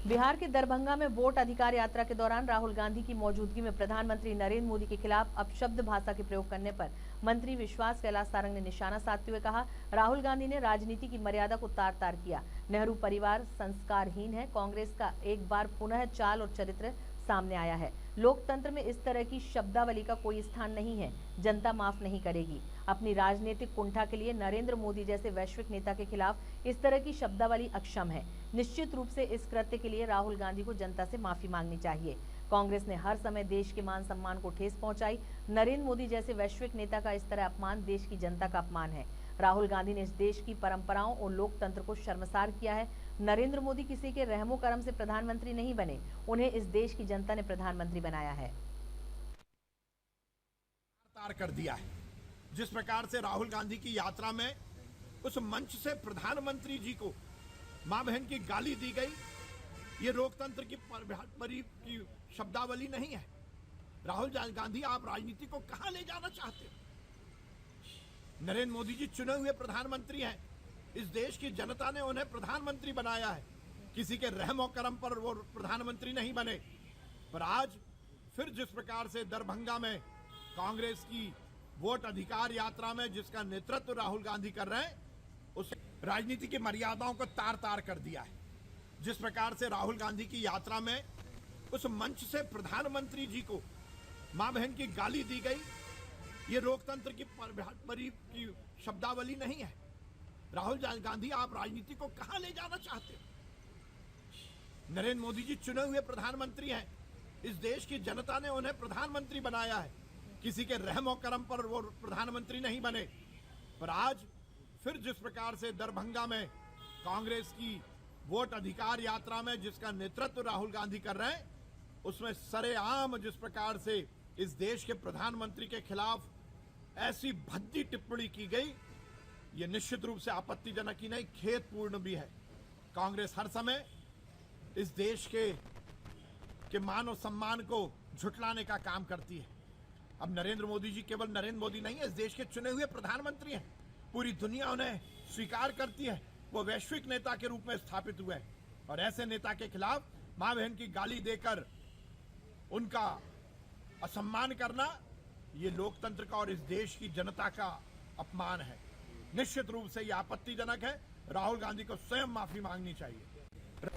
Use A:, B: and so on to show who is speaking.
A: बिहार के दरभंगा में वोट अधिकार यात्रा के दौरान राहुल गांधी की मौजूदगी में प्रधानमंत्री नरेंद्र मोदी के खिलाफ अपशब्द भाषा के प्रयोग करने पर मंत्री विश्वास कैलाश सारंग ने निशाना साधते हुए कहा, राहुल गांधी ने राजनीति की मर्यादा को तार तार किया। नेहरू परिवार संस्कारहीन है। कांग्रेस का एक बार पुनः चाल और चरित्र सामने आया है। लोकतंत्र में इस तरह की शब्दावली का कोई स्थान नहीं है। जनता माफ नहीं करेगी। अपनी राजनीतिक कुंठा के लिए नरेंद्र मोदी जैसे वैश्विक नेता के खिलाफ इस तरह की शब्दावली अक्षम है। निश्चित रूप से इस कृत्य के लिए राहुल गांधी को जनता से माफी मांगनी चाहिए। कांग्रेस ने हर समय देश के मान सम्मान को ठेस पहुंचाई। नरेंद्र मोदी जैसे वैश्विक नेता का इस तरह अपमान देश की जनता का अपमान है। राहुल गांधी ने इस देश की परंपराओं और लोकतंत्र को शर्मसार किया है। नरेंद्र मोदी किसी के रहमो करम से प्रधानमंत्री नहीं बने, उन्हें इस देश की जनता ने प्रधानमंत्री बनाया है।
B: तार कर दिया है। जिस प्रकार से राहुल गांधी की यात्रा में उस मंच से प्रधानमंत्री जी को मां बहन की गाली दी गई, ये लोकतंत्र की शब्दावली नहीं है। राहुल गांधी, आप राजनीति को कहां ले जाना चाहते हो? नरेंद्र मोदी जी चुने हुए प्रधानमंत्री हैं। इस देश की जनता ने उन्हें प्रधानमंत्री बनाया है। किसी के रहमो करम पर वो प्रधानमंत्री नहीं बने। पर आज फिर जिस प्रकार से दरभंगा में कांग्रेस की वोट अधिकार यात्रा में जिसका नेतृत्व राहुल गांधी कर रहे हैं, उस राजनीति की मर्यादाओं को तार तार कर दिया है। जिस प्रकार से राहुल गांधी की यात्रा में उस मंच से प्रधानमंत्री जी को मां बहन की गाली दी गई, ये लोकतंत्र की शब्दावली नहीं है। राहुल गांधी, आप राजनीति को कहां ले जाना चाहते हो? नरेंद्र मोदी जी चुने हुए प्रधानमंत्री हैं। इस देश की जनता ने उन्हें प्रधानमंत्री बनाया है। किसी के रहमो करम पर वो प्रधानमंत्री नहीं बने। पर आज फिर जिस प्रकार से दरभंगा में कांग्रेस की वोट अधिकार यात्रा में जिसका नेतृत्व राहुल गांधी कर रहे हैं, उसमें सरेआम जिस प्रकार से इस देश के प्रधानमंत्री के खिलाफ ऐसी भद्दी टिप्पणी की गई, ये निश्चित रूप से आपत्तिजनक ही नहीं, खेदपूर्ण भी है। कांग्रेस हर समय इस देश के मान और सम्मान को झुठलाने का काम करती है। अब नरेंद्र मोदी जी केवल नरेंद्र मोदी नहीं है, इस देश के चुने हुए प्रधानमंत्री हैं। पूरी दुनिया उन्हें स्वीकार करती है। वो वैश्विक नेता के रूप में स्थापित हुए हैं और ऐसे नेता के खिलाफ मां बहन की गाली देकर उनका असम्मान करना, ये लोकतंत्र का और इस देश की जनता का अपमान है। निश्चित रूप से यह आपत्तिजनक है। राहुल गांधी को स्वयं माफी मांगनी चाहिए।